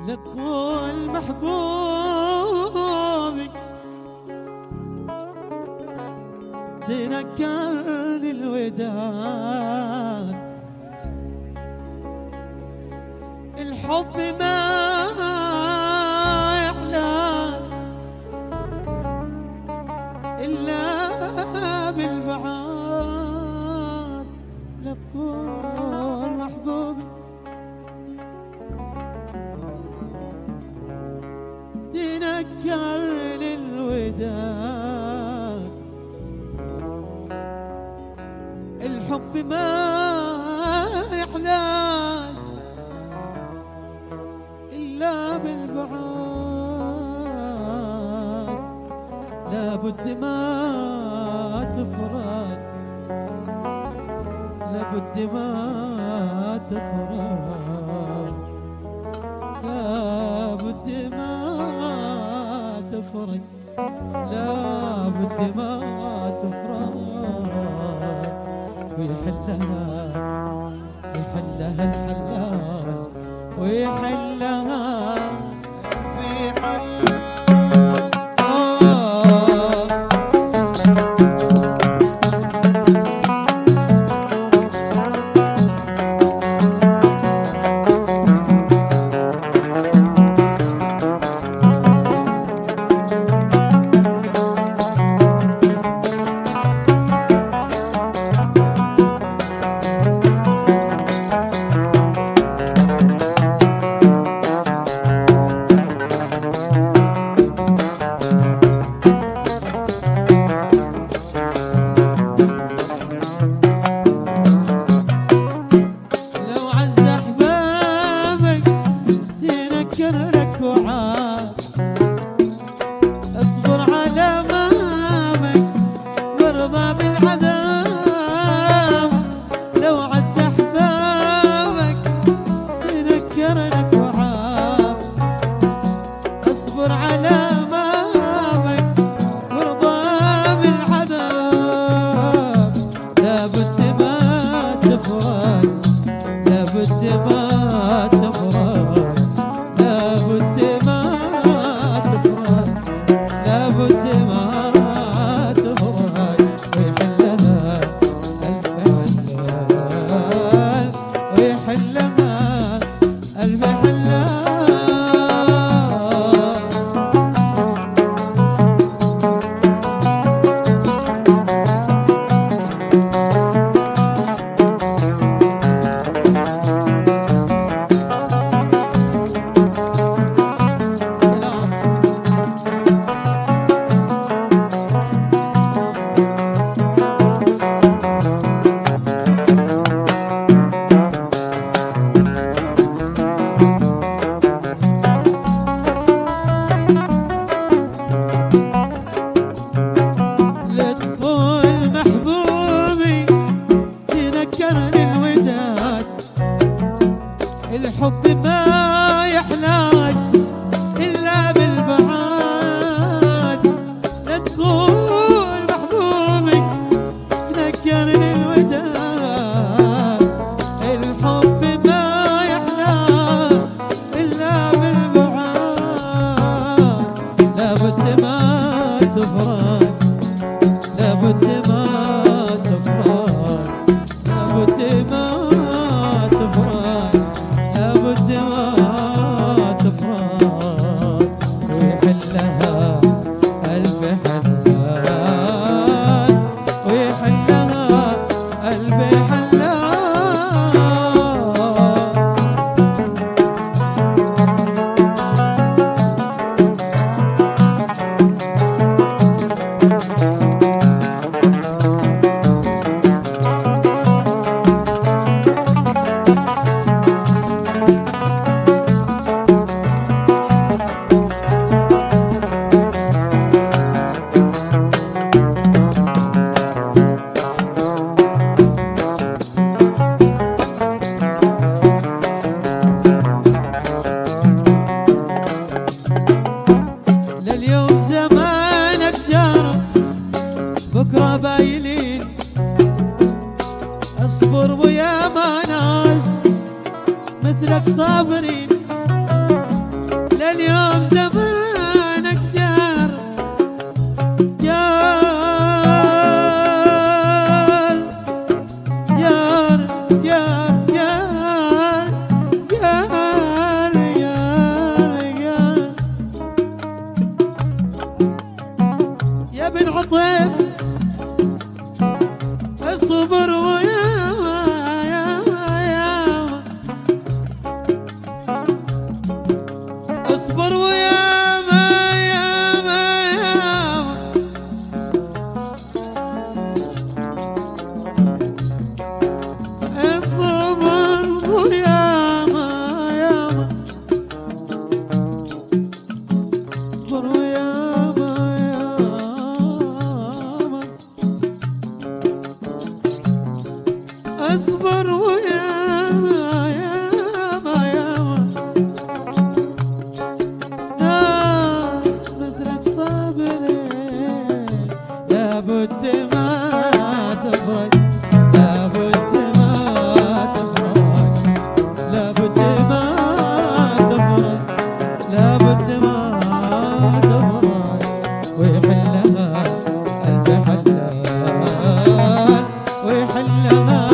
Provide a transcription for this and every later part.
لتقول محبوبي تنكر الوداد، الحب ما يحلاش إلا بالبعاد. لا تقول محبوبي تنكر للوداد، الحب ما يحلاش إلا بالبعاد. لابد ما تفرق، لابد ما تفرق، لابد ما تفرق، لابد ما تفرق. ويحلها يحلها الحلال، ويحلها في حلال. اصبر على مامك وارضى بالعذاب، لو عز احبابك تنكر لك وعاب. اصبر على مامك وارضى بالعذاب، لابد ما تفرق، لابد ما تفرق، لابد ما تفرق، لابد ما تفرق. ويحلها ألف حلال، ويحلها ألف حلال. الحب ما يحلاش إلا بالبعاد. لا تقول محبوبي تنكرني الوداد، الحب ما يحلاش إلا بالبعاد. لابد ما تفرق، لابد ما تفرق، لابد ما تفرق، لابد ما تفرق. ويحلها ألف حلال، ويحلها ألف حلال. لليوم زمانك جار بكرة بايلين، اصبر ويا ما ناس مثلك صابرين. لليوم زمانك جار جار جار جار جار جار جار يا بن عطيف اصبر ويا اصبر ويا اصبر ويا ناس مثلك صابرين لابد ما تفرج لابد ما تفرج لابد ما تفرج لابد ما تفرج ويحلها ألف حلال ويحلها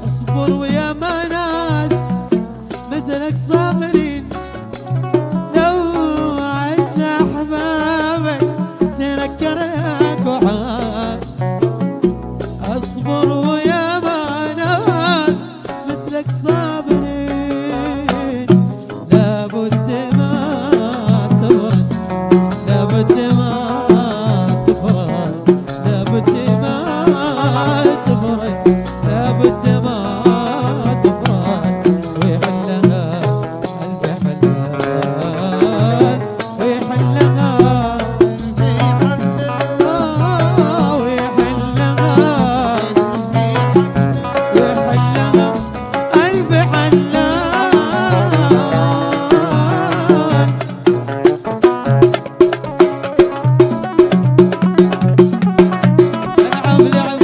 اصبر ويا ما ناس مثلك صابرين لو عز احبابك تنكر لك وعاب اصبر ويا ما ناس مثلك صابرين لابد ما تفرج لابد ما تفرج لابد ما تفرج لابد ما تفرج ويحلها ألف حلال ويحلها ويحلها ويحلها ألف حلال لعب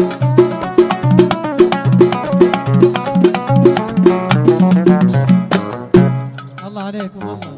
الله عليكم الله